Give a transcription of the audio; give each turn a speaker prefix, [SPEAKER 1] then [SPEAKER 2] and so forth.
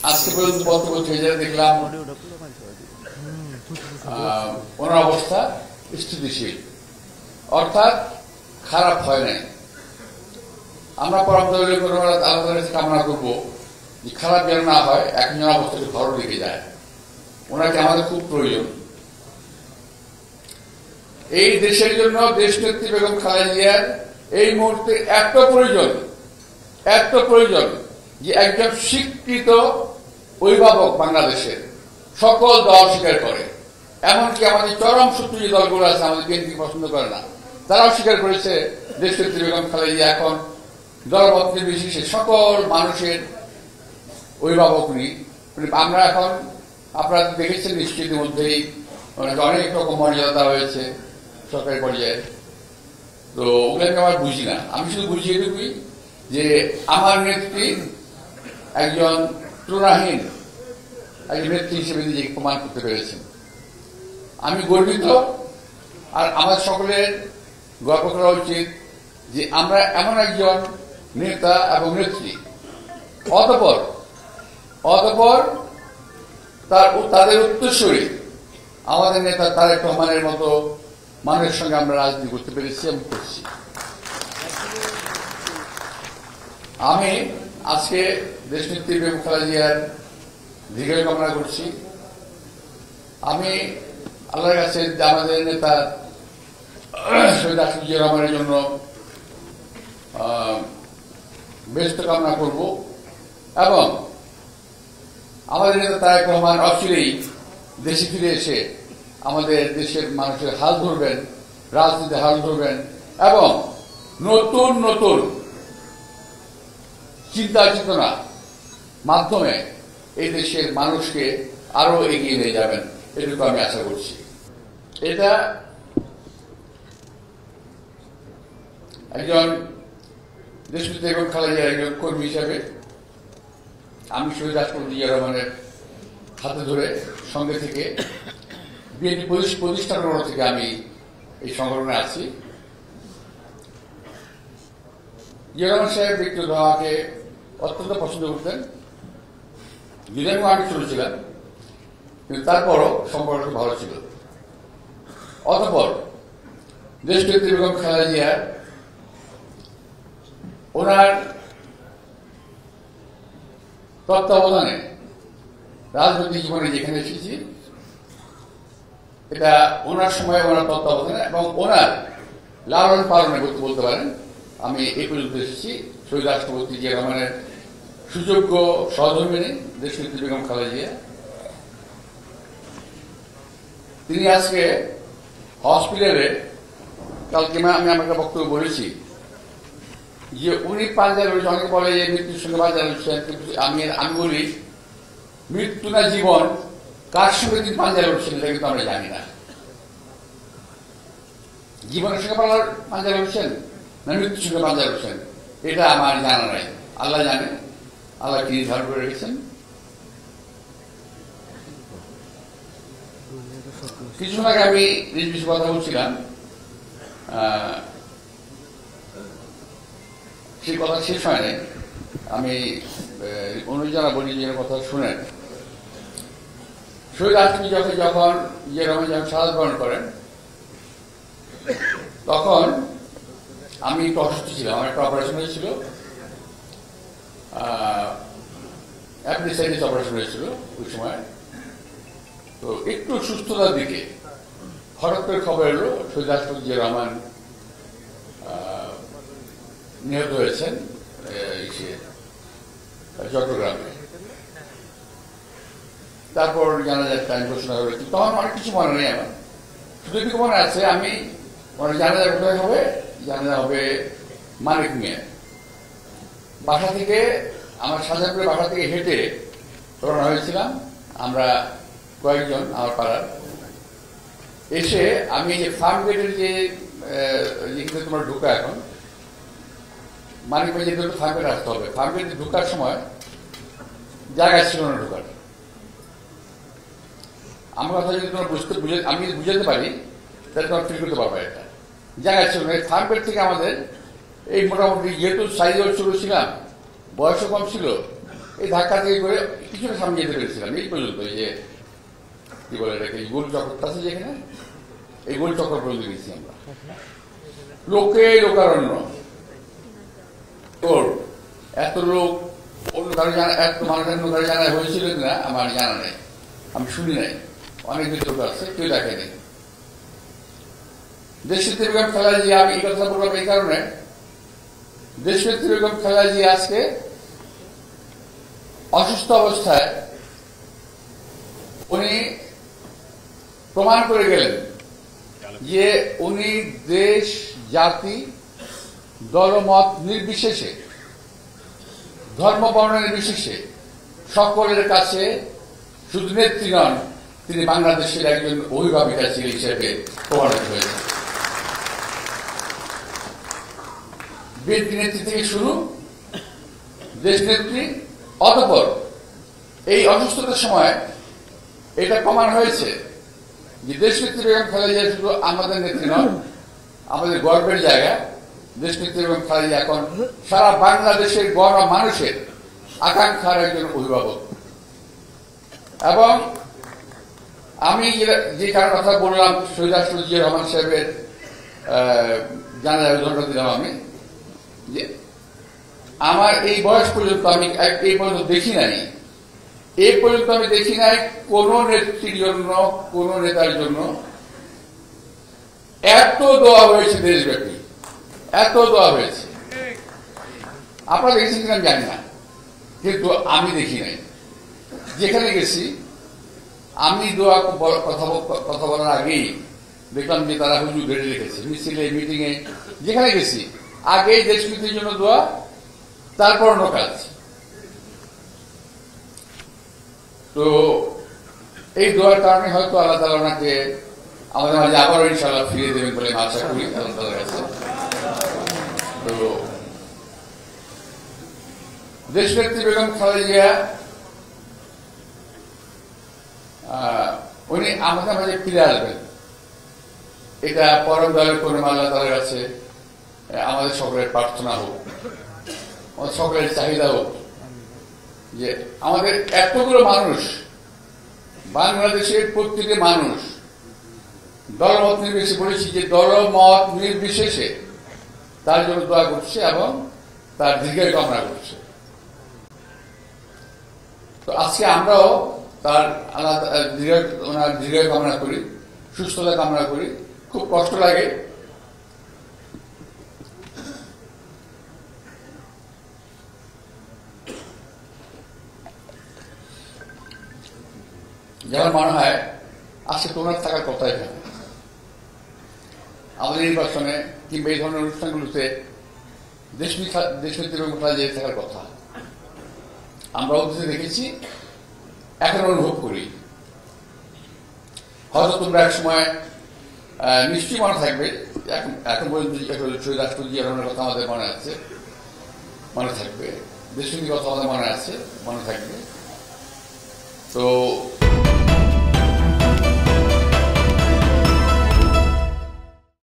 [SPEAKER 1] আজকে পর্যন্ত বক্তব্য ছেড়ে দেখলাম ওনার অবস্থা স্থিতিশীল, অর্থাৎ খারাপ হয় নাই। আমরা পরবর্তী কামনা করব যে খারাপ যেন না হয়, একজন অবস্থাকে ভালো দিকে যায়। ওনাকে আমাদের খুব প্রয়োজন। এই দেশের জন্য দেশনেত্রী বেগম খালেদা জিয়ার এই মুহূর্তে এত প্রয়োজন যে একজন স্বীকৃত অভিভাবক বাংলাদেশের সকল দল স্বীকার করে, এমনকি আমাদের চরম শত্রু যে দলগুলো আছে, আমাদের বিএনপি পছন্দ করে না, তারাও স্বীকার করেছে দেশনেত্রী বেগম খালেদা জিয়া এখন দলমত নির্বিশেষে সকল মানুষের অভিভাবক উনি। আমরা এখন আপনারা দেখেছেন নিশ্চিত মধ্যেই অনেক রকম মর্যাদা হয়েছে সরকারি পর্যায়ে। তো ওগুলোকে আমার বুঝি না, আমি শুধু বুঝি এটুকুই যে আমার নেত্রী একজন তুলনাহীন একজন নেত্রী হিসেবে নিজেকে প্রমাণ করতে পেরেছেন। আমি গর্বিত। আর আমাদের সকলের গর্ব করা উচিত যে আমরা এমন একজন নেতা এবং নেত্রী, অতঃপর তাদের উত্তরসূরি আমাদের নেতা তারেক রহমানের মতো মানুষের সঙ্গে আমরা রাজনীতি করতে পেরেছি এবং করছি। আমি আজকে দেশনেত্রী বেগম খালেদা জিয়ার দীর্ঘায়ু কামনা করছি। আমি আল্লাহর কাছে আমাদের নেতা শহীদ রাষ্ট্রপতি রহমানের জন্য ব্যস্ত কামনা করব এবং আমাদের নেতা তারেক রহমান অচিরেই দেশে ফিরে এসে আমাদের দেশের মানুষের হাল ধরবেন, রাজনীতিতে হাল ধরবেন এবং নতুন নতুন চিন্তা চেতনা মাধ্যমে এই দেশের মানুষকে আরো এগিয়ে নিয়ে যাবেন, এটুকু আমি আশা করছি। এটা একজন দেশনেত্রী বেগম খালেদা জিয়ার একজন কর্মী হিসাবে আমি শহীদ রাষ্ট্রপতি জিয়া রহমানের হাতে ধরে সঙ্গে থেকে বিএনপি প্রতিষ্ঠানের থেকে আমি এই সংগঠনে আছি। জিয়া রহমান সাহেব ব্যক্তিগত আমাকে অত্যন্ত পছন্দ করতেন, যদিও আমি ছোট ছিলাম, কিন্তু তারপরও সম্পর্ক ভালো ছিল। অতঃপর দেশনেত্রী বেগম খালেদা জিয়া ওনার তত্ত্বাবধানে রাজনৈতিক জীবনে যেখানে এসেছি, এটা ওনার সময় ওনার তত্ত্বাবধানে এবং ওনার লালন পালনে বলতে পারেন আমি এই পর্যন্ত এসেছি। শহীদ রাষ্ট্রপতি জিয়া রহমানের সুযোগ্য সহধর্মিণী দেশনেত্রী বেগম খালেদা জিয়া, তিনি আজকে হসপিটালে, কালকে আমি আমার বক্তব্য বলেছি যে উনি পাঞ্জা লড়েছেন। অনেকে বলে যে মৃত্যুর সঙ্গে পাঞ্জা লড়ছেন, কিন্তু আমি বলি মৃত্যু না জীবন, কার সঙ্গে তিনি পাঞ্জা লড়ছেন এটা কিন্তু আমরা জানি না। জীবনের সঙ্গে পাঞ্জা লড়ছেন না মৃত্যুর সঙ্গে পাঞ্জা লড়ছেন এটা আমার জানা নাই, আল্লাহ জানে, আল্লাহ কি নির্ধারণ করে রেখেছেন। কিছুক্ষণ আগে আমি নিজ বিষয়ে কথা বলছিলাম, সেই কথা শেষ হয়নি, আমি অনুরোধ জানাবো নিজের কথা শুনেন। শহীদ রাষ্ট্রপতি যখন জিয়া রহমান যখন শাহাদাত বরণ করেন, তখন আমি একটু অসুস্থ ছিলাম, আমার একটা অপারেশন হয়েছিল, অ্যাপেন্ডিসাইটিস অপারেশন হয়েছিল ওই সময়। তো একটু সুস্থতার দিকে হঠাৎ করে খবর এলো শহীদ রাষ্ট্রপতি জিয়া রহমান নিহত হয়েছেন চট্টগ্রামে। তারপর জানা যায় টাইম ঘোষণা হলো, তখন অনেক কিছু মনে নেই আমার, শুধু একটু মনে আছে আমি জানাজা কোথায় হবে, জানাজা হবে মানিক মিয়া। বাসা থেকে আমার শাহজাহানপুরের বাসা থেকে হেঁটে রওনা হয়েছিলাম আমরা কয়েকজন আমার পাড়ার। এসে আমি যে ফার্ম গেটের যেখানে তোমার ঢুকা, এখন মানিক ভাই যেতে ফার্ম গেট আসতে হবে, ফার্ম গেটে ঢুকার সময় জায়গা ছিল না ঢুকার। আমার কথা যদি তোমার আমি বুঝাতে পারি তাহলে তোমার ফিল করতে পারবে, এটা জায়গা ছিল না। ফার্ম গেট থেকে আমাদের এই মোটামুটি যেহেতু সাইজও ছোট ছিলাম, বয়সও কম ছিল, এই ধাক্কা থেকে করে কিছুটা সামনে যেতে পেরেছিলাম এই পর্যন্ত। এই যে কি বলে এটাকে গোল চক্রটা আছে যেখানে, এই গোল চক্র পর্যন্ত গেছি আমরা। লোকে লোকারণ্য, তোর এত লোক অন্য কারো জানা, এত মানুষের অন্য কারো জানা হয়েছিল কিনা আমার জানা নেই, আমি শুনি নাই। অনেক লোক আছে, কেউ দেখেনি। দেশনেত্রী বেগম খালেদা জিয়া, আমি এই কথা বললাম এই কারণে, দেশনেত্রী বেগম খালেদা জিয়া আজকে অসুস্থ অবস্থায় উনি প্রমাণ করে গেলেন যে উনি দেশ, জাতি, দলমত নির্বিশেষে, ধর্ম বর্ণ নির্বিশেষে সকলের কাছে শুধু নেত্রী নন, তিনি বাংলাদেশের একজন অভিভাবিকা ছিলেন হিসেবে প্রমাণিত হয়েছে। বিএনপি নেত্রী থেকে শুরু, দেশ নেত্রী, অতঃপর এই অসুস্থতার সময় এটা প্রমাণ হয়েছে যে দেশনেত্রী বেগম খালেদা জিয়া শুধু আমাদের নেত্রী নন, আমাদের গর্বের জায়গা। দেশনেত্রী বেগম খালেদা জিয়া এখন সারা বাংলাদেশের গণ মানুষের আকাঙ্ক্ষার একজন অভিভাবক। এবং আমি যে কারণ কথা বললাম, শহীদ রাষ্ট্রপতি জিয়া রহমান সাহেবের জানাজার উদাহরণ দিলাম আমি, যে আমার এই বয়স পর্যন্ত আমি এই পর্যন্ত দেখি নাই, এই পর্যন্ত আমি দেখি নাই কোন নেত্রীর জন্য, কোন নেতার জন্য এত দোয়া হয়েছে দেশব্যাপী, এত দোয়া হয়েছে। আপনারা দেখেছেন কিনা আমি জানি না, কিন্তু আমি দেখি নাই। যেখানে গেছি আমি দোয়া কথা বলার আগেই দেখলাম যে তারা হুজুর ঘেরে রেখেছে, মিছিলে, মিটিং এ, যেখানে গেছি আগে দেশনীতির জন্য দোয়া, তারপর অন্য কাজ। তো এই দোয়ার কারণে হয়তো আল্লাহ তাআলা ওনাকে আমাদের মাঝে আবারও ইনশাআল্লাহ ফিরিয়ে দেবেন বলে আশা করি আল্লাহ তাআলার কাছে। তো দেশনেত্রী বেগম খালেদা জিয়া উনি আমাদের মাঝে ফিরে আসবেন, এটা পরম দয়ালু করুন আল্লাহ তাআলার কাছে আমাদের সকলের প্রার্থনা হোক, আমাদের সকলের চাহিদা হোক যে আমাদের এতগুলো মানুষ, বাংলাদেশের প্রত্যেকটি মানুষ দলমত নির্বিশেষে, বলেছি যে দলমত নির্বিশেষে তার জন্য দোয়া করছে এবং তার দীর্ঘায়ু কামনা করছে। তো আজকে আমরাও তার ওনার দীর্ঘায়ু কামনা করি, সুস্থতা কামনা করি। খুব কষ্ট লাগে যেমন মনে হয় আজকে তোমার থাকার কথা এখানে আমাদের নির্বাচনে কিংবা এই ধরনের অনুষ্ঠানগুলোতে দেশনেত্রী বেগম খালেদা জিয়া থাকার কথা। আমরা অতীতে দেখেছি, এখন অনুভব করি। হয়তো তোমরা এক সময় নিশ্চয়ই মনে থাকবে, এখন পর্যন্ত শহীদ রাষ্ট্রপতি জিয়া রহমানের কথা আমাদের মনে আছে, মনে থাকবে, দেশনীতির কথা আমাদের মনে আছে, মনে থাকবে। তো